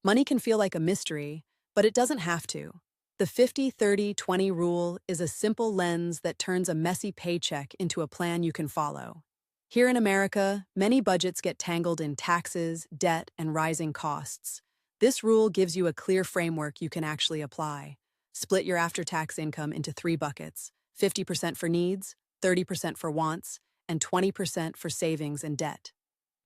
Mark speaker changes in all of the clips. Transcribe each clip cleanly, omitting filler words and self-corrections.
Speaker 1: Money can feel like a mystery, but it doesn't have to. The 50-30-20 rule is a simple lens that turns a messy paycheck into a plan you can follow. Here in America, many budgets get tangled in taxes, debt, and rising costs. This rule gives you a clear framework you can actually apply. Split your after-tax income into three buckets: 50% for needs, 30% for wants, and 20% for savings and debt.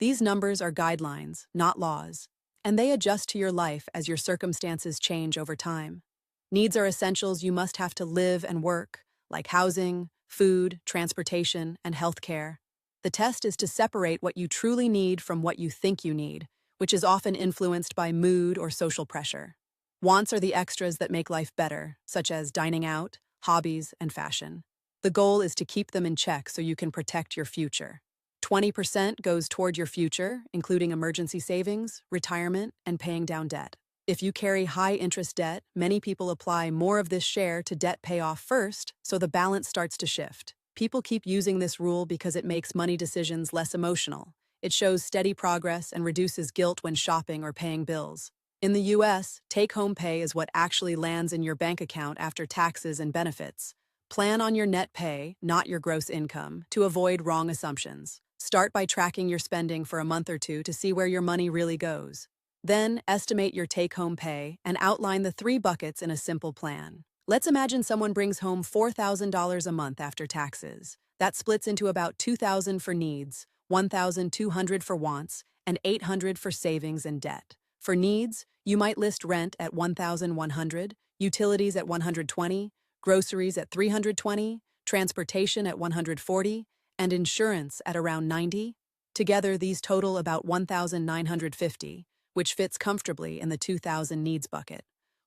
Speaker 1: These numbers are guidelines, not laws, and they adjust to your life as your circumstances change over time. Needs are essentials you must have to live and work, like housing, food, transportation, and healthcare. The test is to separate what you truly need from what you think you need, which is often influenced by mood or social pressure. Wants are the extras that make life better, such as dining out, hobbies, and fashion. The goal is to keep them in check so you can protect your future. 20% goes toward your future, including emergency savings, retirement, and paying down debt. If you carry high-interest debt, many people apply more of this share to debt payoff first, so the balance starts to shift. People keep using this rule because it makes money decisions less emotional. It shows steady progress and reduces guilt when shopping or paying bills. In the US, take-home pay is what actually lands in your bank account after taxes and benefits. Plan on your net pay, not your gross income, to avoid wrong assumptions. Start by tracking your spending for a month or two to see where your money really goes. Then, estimate your take-home pay and outline the three buckets in a simple plan. Let's imagine someone brings home $4,000 a month after taxes. That splits into about $2,000 for needs, $1,200 for wants, and $800 for savings and debt. For needs, you might list rent at $1,100, utilities at $120, groceries at $320, transportation at $140, and insurance at around $90. Together, these total about $1,950, which fits comfortably in the $2,000 needs bucket.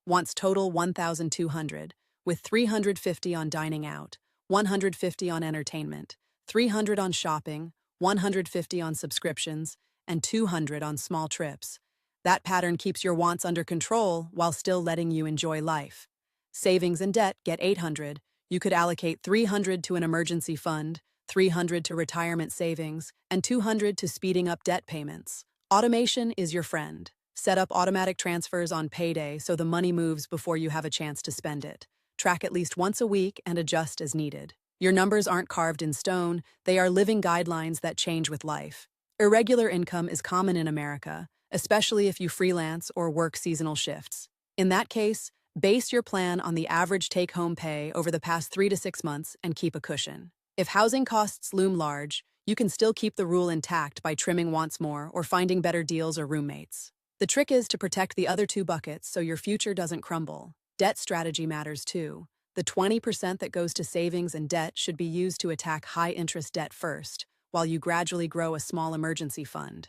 Speaker 1: Wants total $1,200, with $350 on dining out, $150 on entertainment, $300 on shopping, $150 on subscriptions, and $200 on small trips. That pattern keeps your wants under control while still letting you enjoy life. Savings and debt get $800. You could allocate $300 to an emergency fund, $300 to retirement savings, and $200 to speeding up debt payments. Automation is your friend. Set up automatic transfers on payday so the money moves before you have a chance to spend it. Track at least once a week and adjust as needed. Your numbers aren't carved in stone, they are living guidelines that change with life. Irregular income is common in America, especially if you freelance or work seasonal shifts. In that case, base your plan on the average take-home pay over the past 3 to 6 months and keep a cushion. If housing costs loom large, you can still keep the rule intact by trimming wants more or finding better deals or roommates. The trick is to protect the other two buckets so your future doesn't crumble. Debt strategy matters too. The 20% that goes to savings and debt should be used to attack high-interest debt first, while you gradually grow a small emergency fund.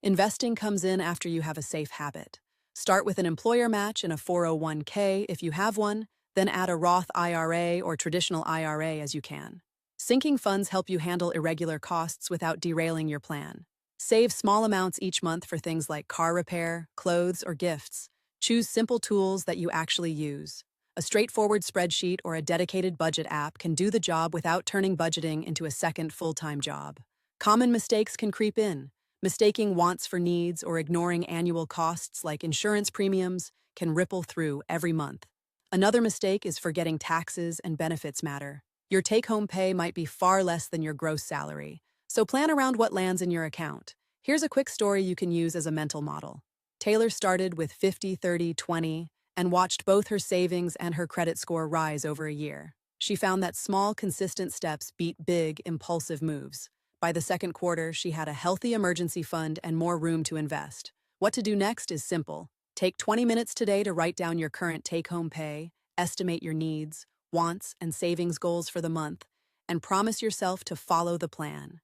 Speaker 1: Investing comes in after you have a safe habit. Start with an employer match and a 401k if you have one, then add a Roth IRA or traditional IRA as you can. Sinking funds help you handle irregular costs without derailing your plan. Save small amounts each month for things like car repair, clothes, or gifts. Choose simple tools that you actually use. A straightforward spreadsheet or a dedicated budget app can do the job without turning budgeting into a second full-time job. Common mistakes can creep in. Mistaking wants for needs or ignoring annual costs like insurance premiums can ripple through every month. Another mistake is forgetting taxes and benefits matter. Your take-home pay might be far less than your gross salary, so plan around what lands in your account. Here's a quick story you can use as a mental model. Taylor started with 50-30-20 and watched both her savings and her credit score rise over a year. She found that small, consistent steps beat big, impulsive moves. By the second quarter, she had a healthy emergency fund and more room to invest. What to do next is simple. Take 20 minutes today to write down your current take-home pay, estimate your needs, wants, and savings goals for the month, and promise yourself to follow the plan.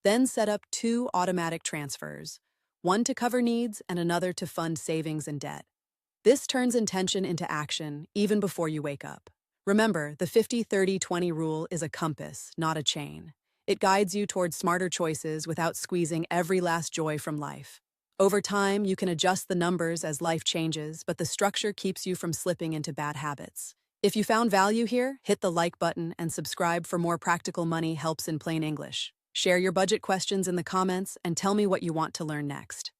Speaker 1: Then set up 2 automatic transfers, one to cover needs and another to fund savings and debt. This turns intention into action even before you wake up. Remember, the 50-30-20 rule is a compass, not a chain. It guides you towards smarter choices without squeezing every last joy from life. Over time, you can adjust the numbers as life changes, but the structure keeps you from slipping into bad habits. If you found value here, hit the like button and subscribe for more practical money helps in plain English. Share your budget questions in the comments and tell me what you want to learn next.